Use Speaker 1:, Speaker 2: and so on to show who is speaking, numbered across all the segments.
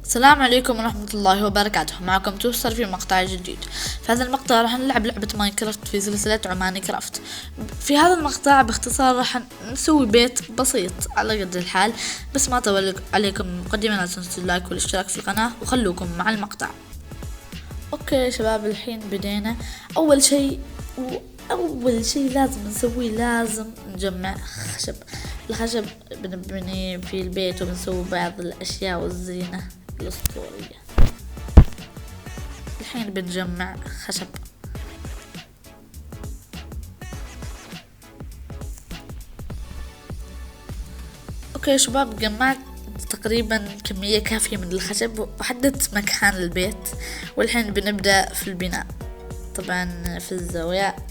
Speaker 1: السلام عليكم ورحمة الله وبركاته. معكم توستر في مقطع جديد. في هذا المقطع راح نلعب لعبة ماينكرافت في سلسلة عماني كرافت. في هذا المقطع باختصار راح نسوي بيت بسيط على قد الحال، بس ما طول عليكم مقدمة. لا تنسوا اللايك والاشتراك في القناة وخلوكم مع المقطع. اوكي يا شباب، الحين بدينا. اول شيء لازم نسويه، لازم نجمع خشب. الخشب بنبني في البيت وبنسوي بعض الاشياء والزينة الاسطورية. الحين بنجمع خشب. اوكي يا شباب، جمعت تقريبا كمية كافية من الخشب وحددت مكان البيت، والحين بنبدأ في البناء. طبعا في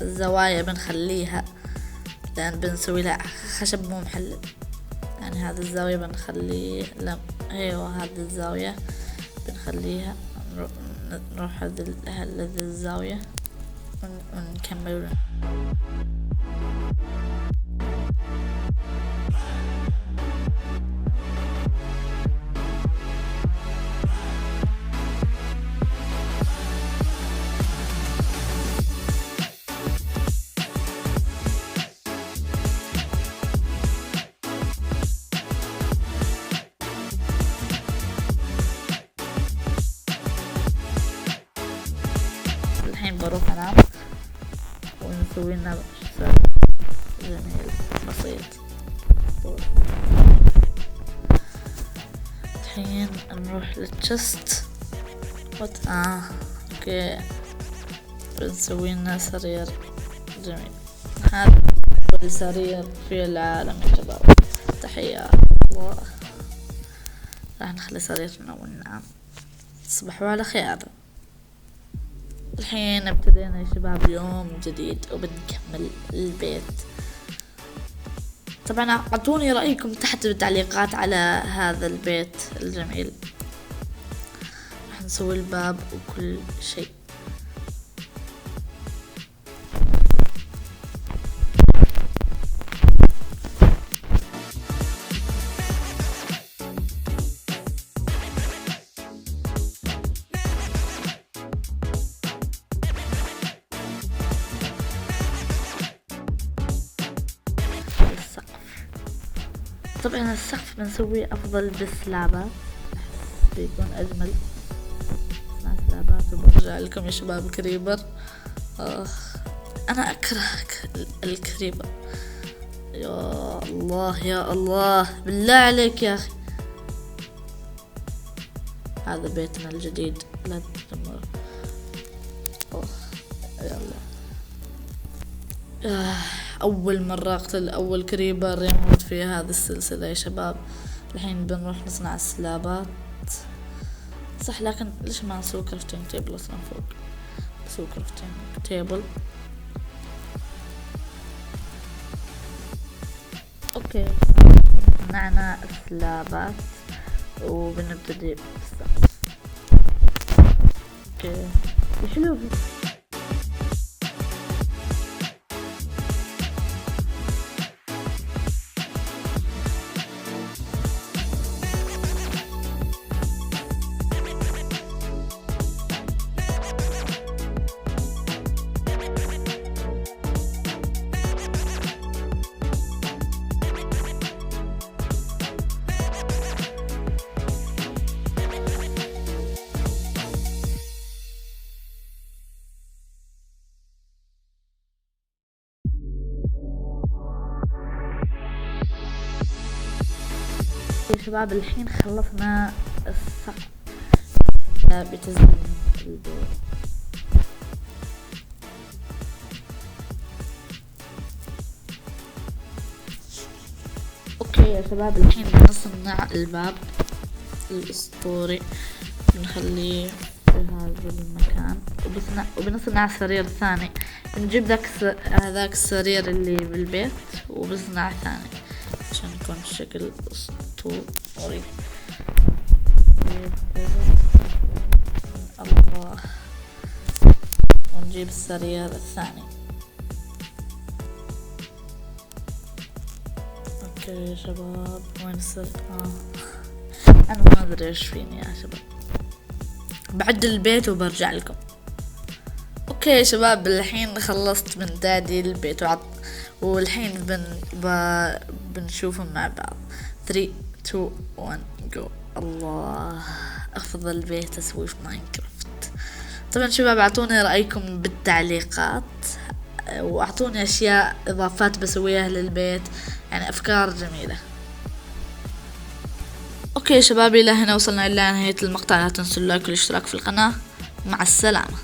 Speaker 1: الزوايا بنخليها، لأن بنسوي لها خشب مو محلل. يعني هذه الزاوية بنخليه، لا ايوه هذه الزاوية بنخليها. نروح هذه الزاوية ونكمل. الحين بروح انام ونسوي لنا جميل بسيط. الحين نروح للتشست اوكي، بنسوي لنا سرير جميل. هذا السرير في العالم يا شباب. تحية الله. راح نخلي سريرنا وننام. تصبحوا على خير. الحين ابتدينا يا شباب يوم جديد وبنكمل البيت. طبعا اعطوني رأيكم تحت بالتعليقات على هذا البيت الجميل. راح نسوي الباب وكل شيء. طبعا السقف بنسويه افضل بالسلابات، بيكون اجمل مع سلابات. وبرجع لكم يا شباب كريبر. انا اكره الكريبر. يا الله يا الله، بالله عليك يا اخي. هذا بيتنا الجديد، لا تدمر. يلا. اول مرة اقتل اول كريبر يموت في هذه السلسلة يا شباب. الحين بنروح نصنع السلابات صح، لكن ليش ما نسوي كرافتنج تيبل اصلا فوق؟ نسوي كرافتنج تيبل. اوكي، صنعنا السلابات وبنبتدي بالسقف. اوكي حلو. يا شباب الحين خلصنا السقف بتزيين البيت. اوكي يا شباب، الحين بنصنع الباب الاسطوري. بنخليه في هذا المكان وبنصنع سرير ثاني. بنجيب هذاك السرير اللي بالبيت وبنصنع ثاني عشان يكون الشكل اسطوري. الله. ونجيب السرير الثاني. اوكي يا شباب، وين السرير؟ انا ما ادري ايش فيني يا شباب. بعدل البيت وبرجع لكم. اوكي يا شباب، الحين خلصت من تعديل البيت والحين بنشوفهم مع بعض. 3 2 1 جو. الله، افضل بيت اسوي في ماينكرافت. طبعا شباب اعطوني رأيكم بالتعليقات، واعطوني اشياء اضافات بسويها للبيت، يعني افكار جميلة. اوكي يا شباب، الى هنا وصلنا الى نهاية المقطع. لا تنسوا اللايك والاشتراك في القناة. مع السلامة.